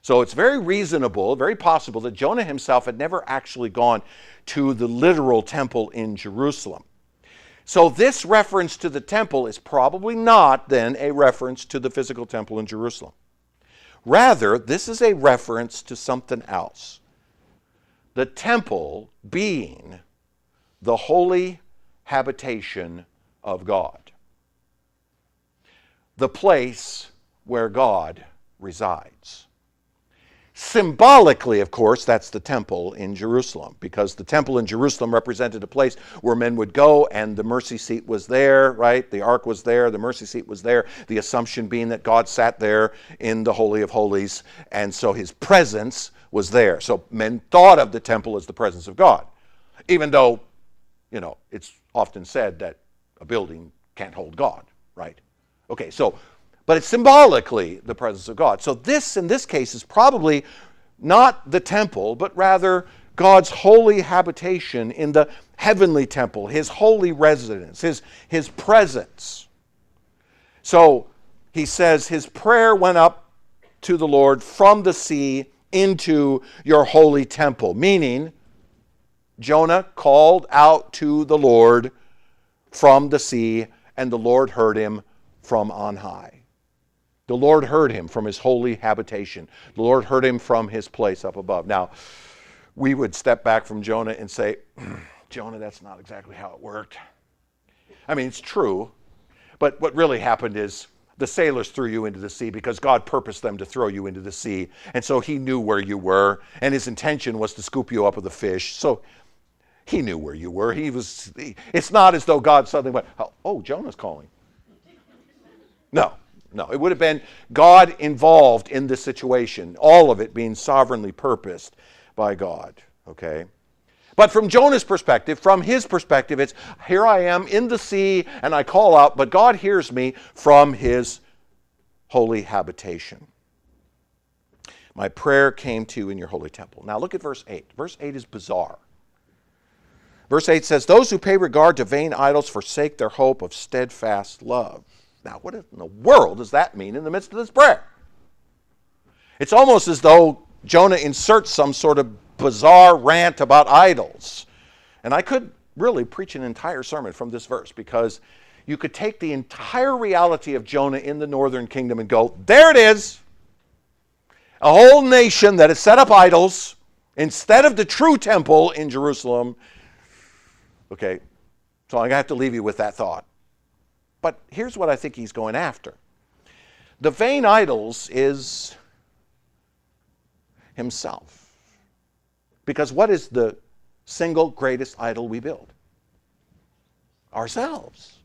Speaker 1: So it's very reasonable, very possible that Jonah himself had never actually gone to the literal temple in Jerusalem. So this reference to the temple is probably not then a reference to the physical temple in Jerusalem. Rather, this is a reference to something else. The temple being the holy habitation of God. The place where God resides. Symbolically, of course, that's the temple in Jerusalem, because the temple in Jerusalem represented a place where men would go, and the mercy seat was there, right? The ark was there, the mercy seat was there, the assumption being that God sat there in the Holy of Holies, and so his presence was there. So men thought of the temple as the presence of God, even though, it's often said that a building can't hold God, right? Okay, so but it's symbolically the presence of God. So this, in this case, is probably not the temple, but rather God's holy habitation in the heavenly temple, his holy residence, his presence. So he says his prayer went up to the Lord from the sea into your holy temple, meaning Jonah called out to the Lord from the sea, and the Lord heard him from on high. The Lord heard him from his holy habitation. The Lord heard him from his place up above. Now, we would step back from Jonah and say, Jonah, that's not exactly how it worked. I mean, it's true, but what really happened is the sailors threw you into the sea because God purposed them to throw you into the sea. And so he knew where you were, and his intention was to scoop you up with a fish. So he knew where you were. It's not as though God suddenly went, oh, Jonah's calling. No, it would have been God involved in this situation, all of it being sovereignly purposed by God, okay? But from Jonah's perspective, from his perspective, it's here I am in the sea and I call out, but God hears me from his holy habitation. My prayer came to you in your holy temple. Now look at verse 8. Verse 8 is bizarre. Verse 8 says, those who pay regard to vain idols forsake their hope of steadfast love. Now what in the world does that mean in the midst of this prayer? It's almost as though Jonah inserts some sort of bizarre rant about idols. And I could really preach an entire sermon from this verse, because you could take the entire reality of Jonah in the northern kingdom and go, there it is. A whole nation that has set up idols instead of the true temple in Jerusalem. Okay, so I have to leave you with that thought. But here's what I think he's going after. The vain idols is himself. Because what is the single greatest idol we build? Ourselves.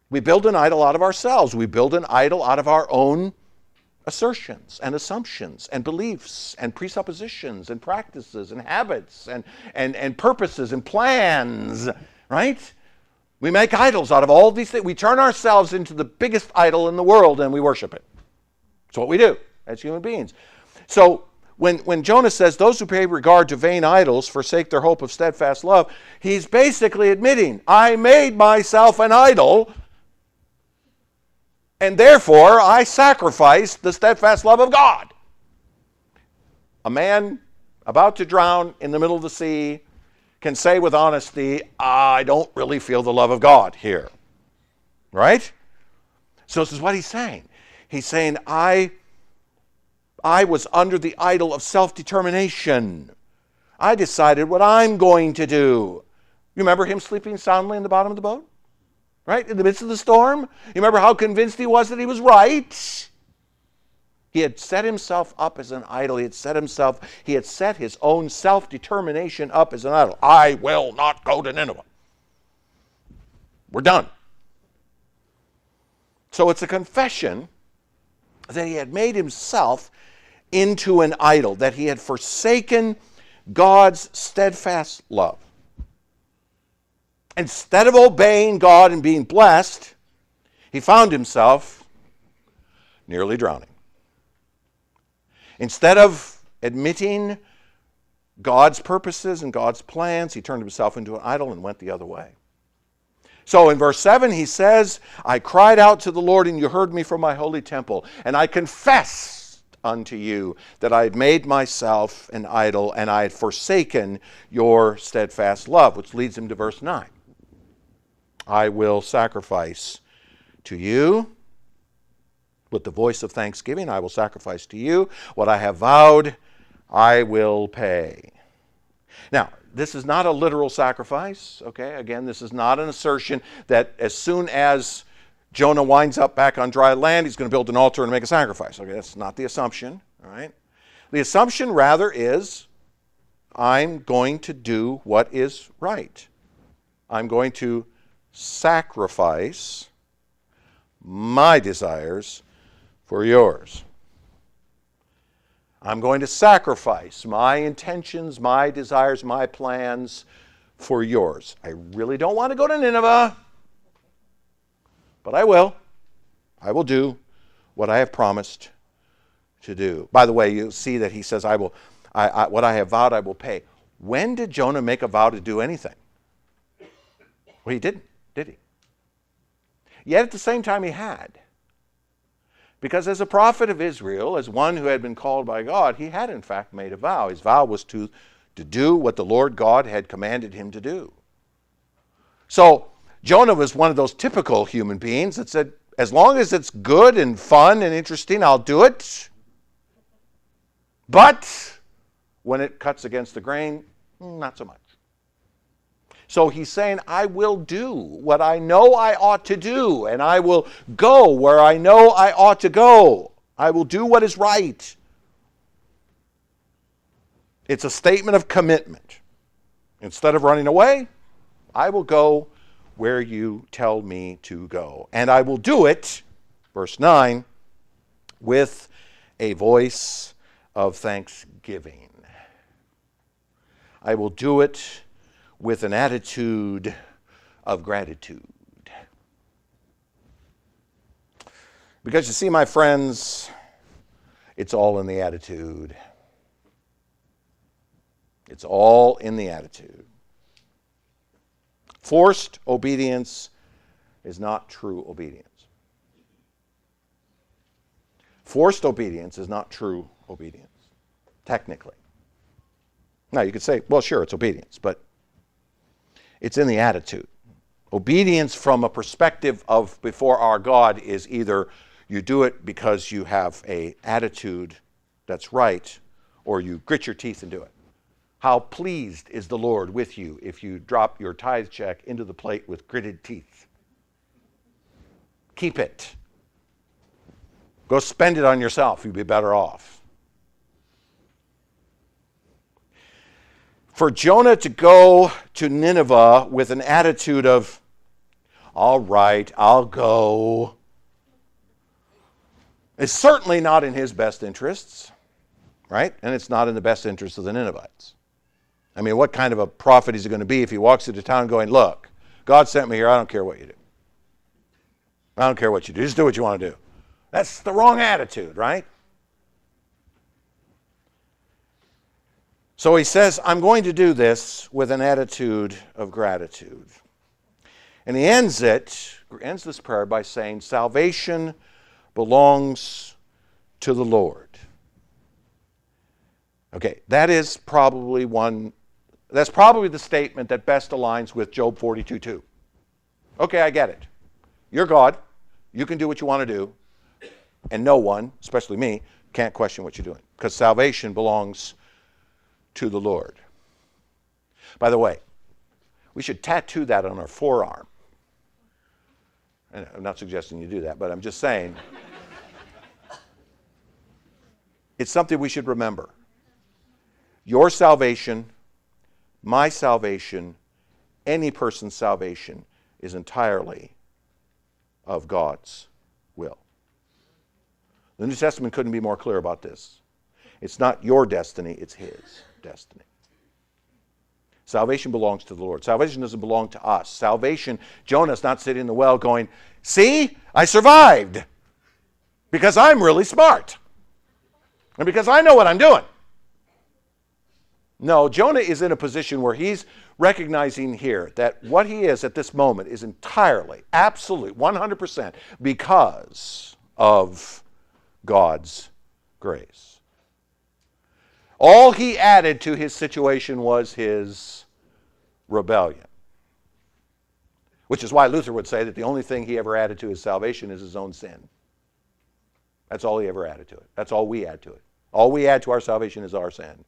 Speaker 1: We build an idol out of ourselves. We build an idol out of our own assertions and assumptions and beliefs and presuppositions and practices and habits and purposes and plans, right? We make idols out of all these things. We turn ourselves into the biggest idol in the world and we worship it. That's what we do as human beings. So when Jonah says, those who pay regard to vain idols forsake their hope of steadfast love, he's basically admitting, I made myself an idol, and therefore I sacrificed the steadfast love of God. A man about to drown in the middle of the sea can say with honesty, I don't really feel the love of God here. Right? So this is what he's saying. He's saying, I was under the idol of self-determination. I decided what I'm going to do. You remember him sleeping soundly in the bottom of the boat? Right? In the midst of the storm? You remember how convinced he was that he was right? He had set himself up as an idol. He had set his own self-determination up as an idol. I will not go to Nineveh. We're done. So it's a confession that he had made himself into an idol, that he had forsaken God's steadfast love. Instead of obeying God and being blessed, he found himself nearly drowning. Instead of admitting God's purposes and God's plans, he turned himself into an idol and went the other way. So in verse 7 he says, I cried out to the Lord and you heard me from my holy temple, and I confessed unto you that I had made myself an idol and I had forsaken your steadfast love, which leads him to verse 9. I will sacrifice to you with the voice of thanksgiving. I will sacrifice to you what I have vowed. I will pay. Now, this is not a literal sacrifice, okay? Again, this is not an assertion that as soon as Jonah winds up back on dry land, he's going to build an altar and make a sacrifice. Okay, that's not the assumption, all right? The assumption rather is, I'm going to do what is right. I'm going to sacrifice my desires for yours. I'm going to sacrifice my intentions, my desires, my plans for yours. I really don't want to go to Nineveh, but I will. I will do what I have promised to do. By the way, you see that he says, what I have vowed I will pay. When did Jonah make a vow to do anything? Well, he didn't, did he? Yet at the same time he had. Because as a prophet of Israel, as one who had been called by God, he had in fact made a vow. His vow was to do what the Lord God had commanded him to do. So Jonah was one of those typical human beings that said, as long as it's good and fun and interesting, I'll do it. But when it cuts against the grain, not so much. So he's saying, I will do what I know I ought to do, and I will go where I know I ought to go. I will do what is right. It's a statement of commitment. Instead of running away, I will go where you tell me to go. And I will do it, verse 9, with a voice of thanksgiving. I will do it with an attitude of gratitude. Because you see, my friends, it's all in the attitude. It's all in the attitude. Forced obedience is not true obedience. Forced obedience is not true obedience, technically. Now, you could say, well, sure, it's obedience, but it's in the attitude. Obedience from a perspective of before our God is either you do it because you have an attitude that's right, or you grit your teeth and do it. How pleased is the Lord with you if you drop your tithe check into the plate with gritted teeth? Keep it. Go spend it on yourself. You'd be better off. For Jonah to go to Nineveh with an attitude of, all right, I'll go, is certainly not in his best interests, right? And it's not in the best interests of the Ninevites. I mean, what kind of a prophet is he going to be if he walks into town going, look, God sent me here, I don't care what you do. I don't care what you do, just do what you want to do. That's the wrong attitude, right? So he says, I'm going to do this with an attitude of gratitude. And he ends this prayer by saying, salvation belongs to the Lord. Okay, that's probably the statement that best aligns with Job 42:2. Okay, I get it. You're God. You can do what you want to do. And no one, especially me, can't question what you're doing. Because salvation belongs to the Lord. By the way, we should tattoo that on our forearm. And I'm not suggesting you do that, but I'm just saying it's something we should remember. Your salvation, my salvation, any person's salvation is entirely of God's will. The New Testament couldn't be more clear about this. It's not your destiny, it's his destiny. Salvation belongs to the Lord. Salvation doesn't belong to us. Salvation, Jonah's not sitting in the well going, see, I survived because I'm really smart and because I know what I'm doing. No, Jonah is in a position where he's recognizing here that what he is at this moment is entirely, absolutely, 100% because of God's grace. All he added to his situation was his rebellion. Which is why Luther would say that the only thing he ever added to his salvation is his own sin. That's all he ever added to it. That's all we add to it. All we add to our salvation is our sin.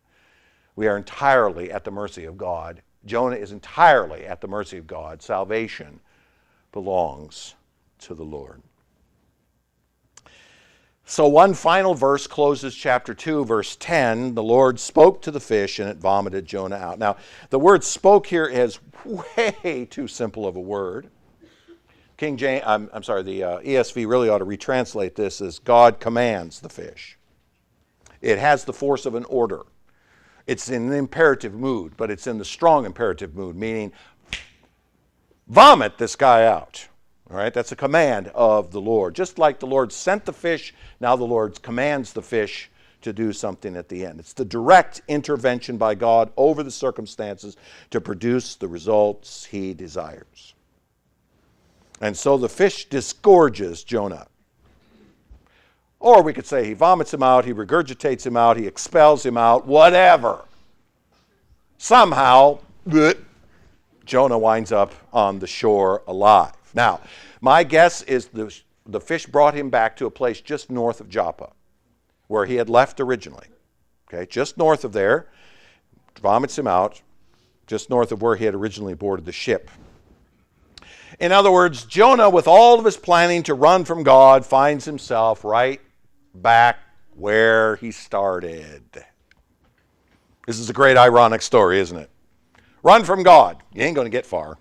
Speaker 1: We are entirely at the mercy of God. Jonah is entirely at the mercy of God. Salvation belongs to the Lord. So one final verse closes chapter 2, verse 10. The Lord spoke to the fish and it vomited Jonah out. Now, the word spoke here is way too simple of a word. The ESV really ought to retranslate this as God commands the fish. It has the force of an order. It's in the imperative mood, but it's in the strong imperative mood, meaning vomit this guy out. All right, that's a command of the Lord. Just like the Lord sent the fish, now the Lord commands the fish to do something at the end. It's the direct intervention by God over the circumstances to produce the results he desires. And so the fish disgorges Jonah. Or we could say he vomits him out, he regurgitates him out, he expels him out, whatever. Somehow, Jonah winds up on the shore alive. Now, my guess is the fish brought him back to a place just north of Joppa, where he had left originally. Okay, just north of there, vomits him out, just north of where he had originally boarded the ship. In other words, Jonah, with all of his planning to run from God, finds himself right back where he started. This is a great ironic story, isn't it? Run from God. You ain't going to get far.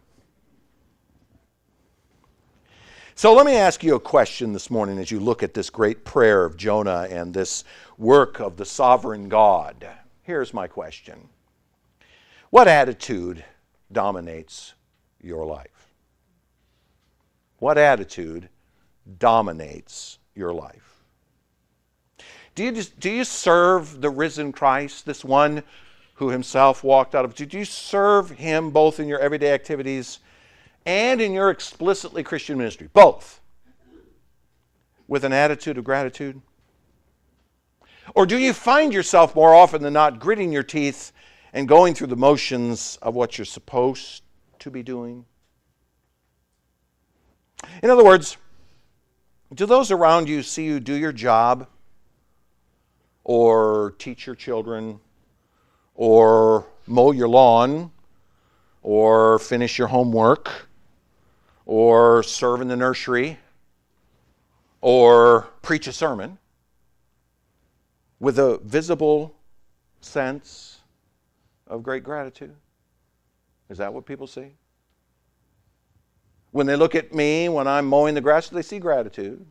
Speaker 1: So let me ask you a question this morning as you look at this great prayer of Jonah and this work of the sovereign God. Here's my question. What attitude dominates your life? What attitude dominates your life? Do you serve the risen Christ, this one who himself walked out of? Do you serve him both in your everyday activities and in your explicitly Christian ministry? Both. With an attitude of gratitude? Or do you find yourself more often than not gritting your teeth and going through the motions of what you're supposed to be doing? In other words, do those around you see you do your job, or teach your children, or mow your lawn, or finish your homework, or serve in the nursery, or preach a sermon with a visible sense of great gratitude? Is that what people see? When they look at me when I'm mowing the grass, do they see gratitude?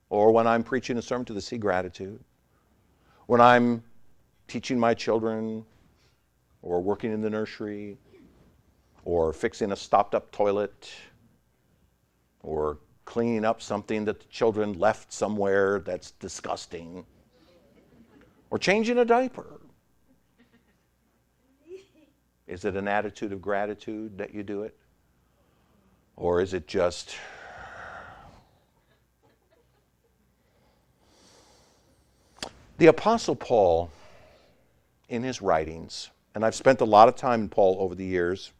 Speaker 1: Or when I'm preaching a sermon, do they see gratitude? When I'm teaching my children, or working in the nursery, or fixing a stopped-up toilet, or cleaning up something that the children left somewhere that's disgusting, or changing a diaper, is it an attitude of gratitude that you do it? Or is it just... The Apostle Paul, in his writings, and I've spent a lot of time in Paul over the years,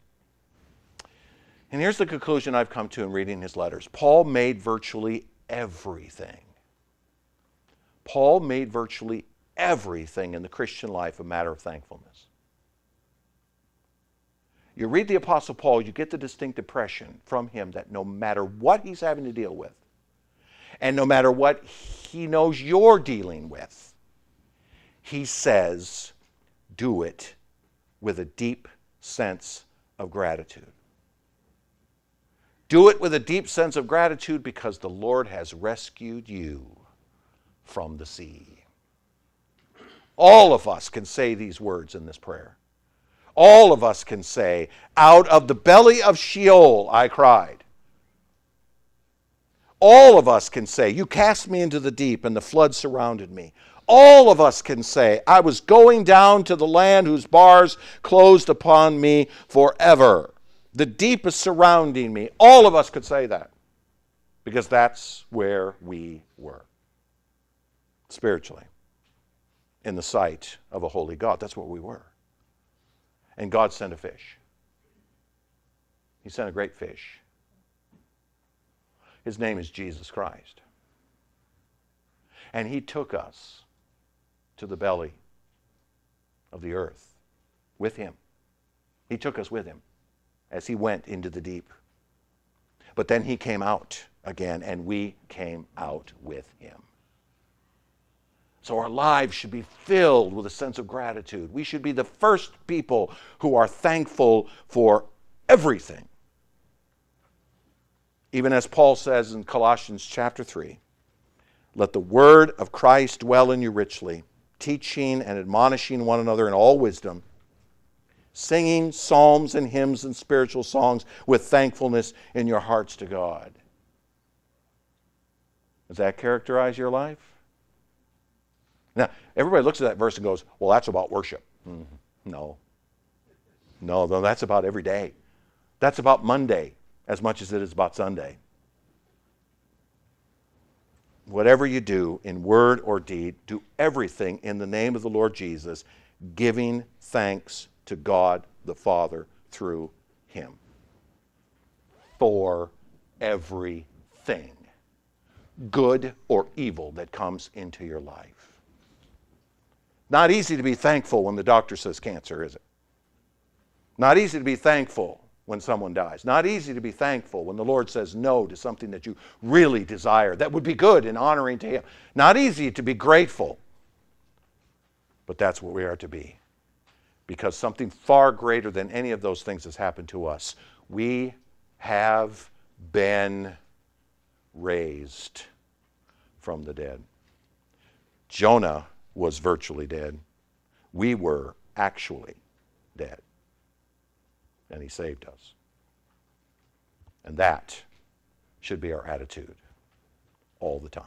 Speaker 1: and here's the conclusion I've come to in reading his letters. Paul made virtually everything. Paul made virtually everything in the Christian life a matter of thankfulness. You read the Apostle Paul, you get the distinct impression from him that no matter what he's having to deal with, and no matter what he knows you're dealing with, he says, do it with a deep sense of gratitude. Do it with a deep sense of gratitude because the Lord has rescued you from the sea. All of us can say these words in this prayer. All of us can say, out of the belly of Sheol I cried. All of us can say, you cast me into the deep and the flood surrounded me. All of us can say, I was going down to the land whose bars closed upon me forever. The deep is surrounding me. All of us could say that because that's where we were spiritually in the sight of a holy God. That's where we were. And God sent a fish. He sent a great fish. His name is Jesus Christ. And he took us to the belly of the earth with him. He took us with him as he went into the deep. But then he came out again, and we came out with him. So our lives should be filled with a sense of gratitude. We should be the first people who are thankful for everything. Even as Paul says in Colossians chapter 3, let the word of Christ dwell in you richly, teaching and admonishing one another in all wisdom, singing psalms and hymns and spiritual songs with thankfulness in your hearts to God. Does that characterize your life? Now, everybody looks at that verse and goes, well, that's about worship. No. No, that's about every day. That's about Monday as much as it is about Sunday. Whatever you do in word or deed, do everything in the name of the Lord Jesus, giving thanks to God the Father through him. For everything, good or evil, that comes into your life. Not easy to be thankful when the doctor says cancer, is it? Not easy to be thankful when someone dies. Not easy to be thankful when the Lord says no to something that you really desire, that would be good and honoring to him. Not easy to be grateful. But that's what we are to be. Because something far greater than any of those things has happened to us. We have been raised from the dead. Jonah was virtually dead. We were actually dead. And he saved us. And that should be our attitude all the time.